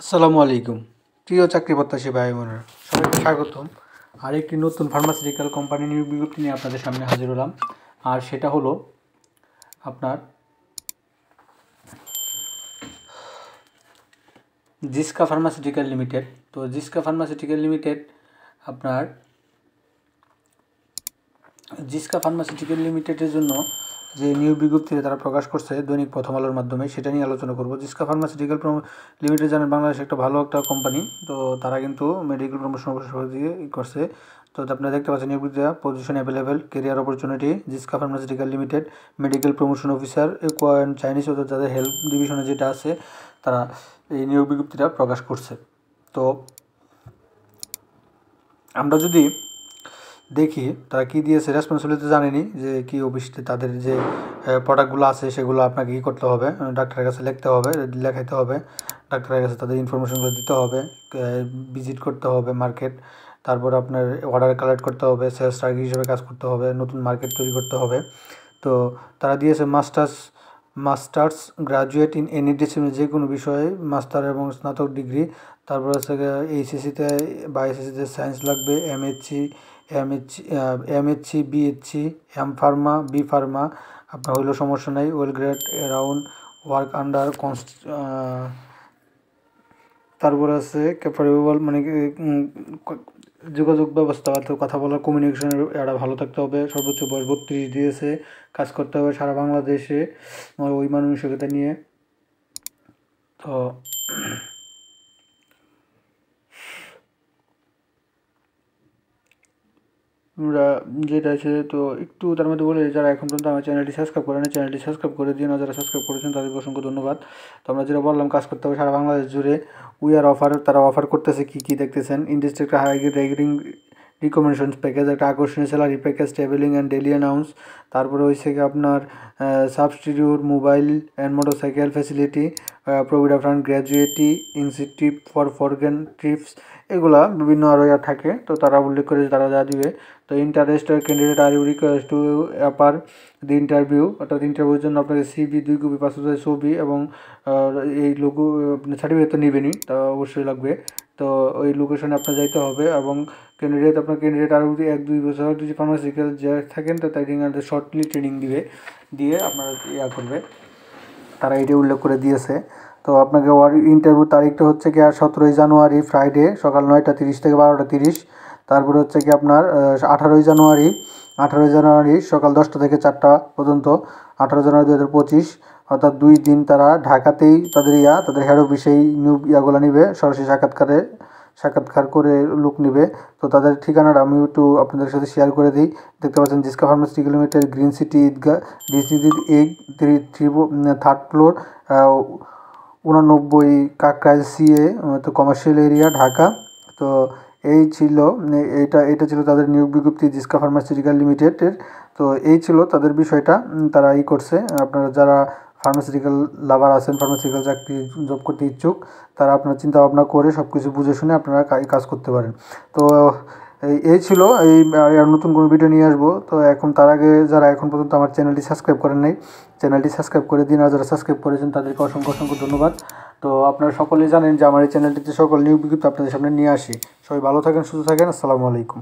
আসসালামু আলাইকুম। প্রিয় চাকরি প্রত্যাশী ভাই বোনেরা, সবাইকে স্বাগতম। আর একটি নতুন ফার্মাসিউটিক্যাল কোম্পানি নিয়োগ বিজ্ঞপ্তি নিয়ে আপনাদের সামনে হাজির হলাম। আর সেটা হলো আপনার জিসকা ফার্মাসিউটিক্যাল লিমিটেড। তো জিসকা ফার্মাসিউটিক্যাল লিমিটেড আপনার জিসকা ফার্মাসিউটিক্যাল লিমিটেডের জন্য যে নিয়োগ বিজ্ঞপ্তিতে তারা প্রকাশ করছে দৈনিক প্রথম আলোর মাধ্যমে, সেটা নিয়ে আলোচনা করব। জিসকা ফার্মাসিউটিক্যাল লিমিটেড জানেন বাংলাদেশে একটা ভালো একটা কোম্পানি। তো তারা কিন্তু মেডিকেল প্রমোশন দিয়ে করছে। তো আপনারা দেখতে পাচ্ছেন নিয়োগ বিজ্ঞপ্তি, position available, career opportunity, Ziska pharmaceutical limited medical promotion officer Chinese ওদের যাদের হেলথ ডিভিশনে যেটা আছে তারা এই নিয়োগ বিজ্ঞপ্তিটা প্রকাশ করছে। তো আমরা যদি দেখি তারা কী দিয়েছে, রেসপন্সিবিলিটি জানেনি যে কী অফিসে তাদের যে প্রোডাক্টগুলো আছে সেগুলো আপনাকে কী করতে হবে, ডাক্তারের কাছে লিখতে হবে, লেখাইতে হবে, ডাক্তারের কাছে তাদের ইনফরমেশনগুলো দিতে হবে, ভিজিট করতে হবে মার্কেট, তারপর আপনার অর্ডার কালেক্ট করতে হবে, সেলস টার্গেট হিসেবে কাজ করতে হবে, নতুন মার্কেট তৈরি করতে হবে। তো তারা দিয়েছে masters graduate in any discipline, যে কোনো বিষয়ে মাস্টার এবং স্নাতক ডিগ্রি। তারপর হচ্ছে এইচএসসিতে বা এসএসসিতে সায়েন্স লাগবে, MSc, BSc, M pharma, B pharma আপনার হইলেও সমস্যা নেই। Well grade around work under তারপর আছে ক্যাপারেবল, মানে যোগাযোগ ব্যবস্থা অর্থাৎ কথা বলার কমিউনিকেশনের একটা ভালো থাকতে হবে। সর্বোচ্চ বয়স 32 দিয়েছে। কাজ করতে হবে সারা বাংলাদেশে ওই মানসিকতা নিয়ে। তো আমরা যেটা আছে তো একটু তার মধ্যে বলে, যারা এখন পর্যন্ত আমার চ্যানেলটি সাবস্ক্রাইব করেন, চ্যানেলটি সাবস্ক্রাইব করে দিন। যারা সাবস্ক্রাইব করেছেন তাদেরকে অসংখ্য ধন্যবাদ। তো আমরা যেটা বললাম, কাজ করতে হবে সারা বাংলাদেশ জুড়ে। তারা অফার করতেছে কী দেখতেছেন। ইন্ডাস্ট্রি একটা হাই রেগিং রিকমেন্ডেশনস প্যাকেজ, একটা আকর্ষণীয় salary package, travelling and daily announce. তারপরে হয়েছে কি আপনার substitute mobile and motorcycle facility, provident fund, gratuity incentive for foreign TRIPS, এগুলা বিভিন্ন আরও থাকে। তো তারা উল্লেখ করে তারা যা দিবে। তো interested candidate are you request to appear the interview, অর্থাৎ ইন্টারভিউর জন্য আপনাদের সিভি 2 কপি, পাসপোর্টের ছবি এবং এই লোগো সার্টিফিকেট তো নেবেনই, তা অবশ্যই লাগবে। তো ওই লোকেশনে আপনার যাইতে হবে এবং ক্যান্ডিডেট আরও যদি 1-2 বছর যদি ফার্মাসিউটিক্যাল যে থাকেন তো তাই শর্টলি ট্রেনিং দিয়ে আপনারা করবে, তারা এটা উল্লেখ করে দিয়েছে। তো আপনাকে ইন্টারভিউ তারিখটা হচ্ছে কি 17 জানুয়ারি ফ্রাইডে সকাল 9টা 30 থেকে 12টা 30। তারপরে হচ্ছে কি আপনার 18 জানুয়ারি সকাল 10টা থেকে 4টা পর্যন্ত, 18 জানুয়ারি 2025, অর্থাৎ 2 দিন তারা ঢাকাতেই তাদের হেড অফিসেই ইয়াগুলো নিবে, সরাসরি সাক্ষাৎকার করে লোক নিবে। তো তাদের ঠিকানাটা আমি একটু আপনাদের সাথে শেয়ার করে দিই। দেখতে পাচ্ছেন জিসকা pharmaceutical limited, green city Eidgah, third floor, 89 Kakrail CA, তো কমার্শিয়াল এরিয়া, ঢাকা। তো এটা ছিল তাদের নিয়োগ বিজ্ঞপ্তি জিসকা ফার্মাসিউটিক্যাল লিমিটেডের। তো এই ছিল তাদের বিষয়টা। তারা করছে, আপনারা যারা ফার্মাসিউটিক্যাল লাভার আছেন, ফার্মাসিউটিক্যাল চাকরি জব করতে ইচ্ছুক, তারা আপনার চিন্তা ভাবনা করে সব কিছু বুঝে শুনে আপনারা কাজ করতে পারেন। তো এই ছিল আর নতুন কোনো ভিডিও নিয়ে আসবো। তো তার আগে যারা এখন পর্যন্ত আমার চ্যানেলটি সাবস্ক্রাইব করেন নাই, চ্যানেলটি সাবস্ক্রাইব করে দিন। আর যারা সাবস্ক্রাইব করেছেন তাদেরকে অসংখ্য ধন্যবাদ। তো আপনারা সকলেই জানেন যে আমার এই চ্যানেলটিতে সকল নিয়োগ বিজ্ঞপ্তি আপনাদের সামনে নিয়ে আসি। সবাই ভালো থাকেন, সুস্থ থাকেন। আসসালামু আলাইকুম।